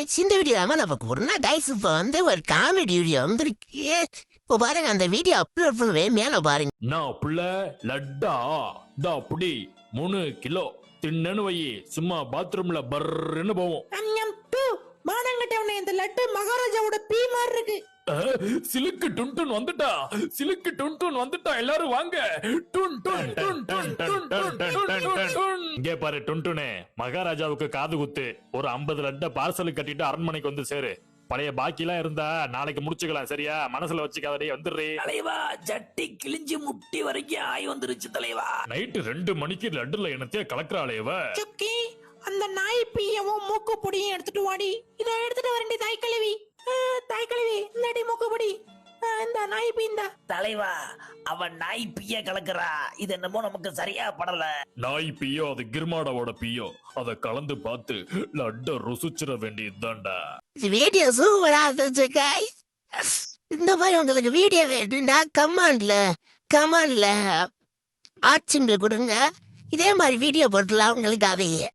இந்த வீடியோ நம்ம போறோம்னா டைஸ் இப்போ வந்து ஒரு காமெடி வீடியோ வந்துருக்கு. இப்போ பாருங்க அந்த வீடியோ அப்லோட் பண்ணவே மேல பாருங்க. நான் புள்ள லட்டா தா புடி 3 கிலோ தின்னனு வை சும்மா பாத்ரூம்ல பர்ன்னு போவோம். மானங்கட்டவனே இந்த லட்டு மகாராஜாவோட பீ மாதிரி இருக்கு. சிலுக்கு டுன் வந்துட்டா, சிலுக்கு டுன் வந்துட்டா, எல்லாரும் வாங்க. டுன் டுன் டுன் டுன் டுன் டுன் டுன் டுன். இங்கே பாரு டுன்டுனே, மகாராஜாவுக்கு காது குத்து. ஒரு 50 லட்ட பார்சல் கட்டிட்டு அரண்மனைக்கு வந்து சேரு. பழைய பாக்கிலாம் இருந்தா நாளைக்கு முடிச்சுக்கலாம், சரியா? மனசுல வச்சுக்காதே, வந்துடுறே. தலைவா ஜட்டி கிழிஞ்சு முட்டி வரைக்கும் ஆய் வந்துருச்சு தலைவா. நைட்டு 2 மணிக்கு லட்டுல என்னத்தையே கலக்குறாளேவ. சுக்கி அந்த நாய் பீயவும் மூக்கு பொடியும் எடுத்துட்டு வாடி. இதை எடுத்துட்டு வரண்டி தாய் கழுவி. தாய் கழுவி இந்தாடி மூக்கு பொடி, இந்த நாய் பீந்தா. தலைவா அவன் நாய் பீய கலக்குறா, இது என்னமோ நமக்கு சரியா படல. நாய் பீயோ அது கிர்மாடாவோட பீயோ, அத கலந்து பார்த்து லட்ட ருசிச்சிட வேண்டியதுதான்டா. வீடியோ சூப்பரா இருந்துச்சு guys. இந்த மாதிரி உங்களுக்கு வீடியோ வேணும்னா கமெண்ட்ல ஆட்சிங்க கொடுங்க. இதே மாதிரி வீடியோ போட்டுலாம் உங்களுக்காகவே.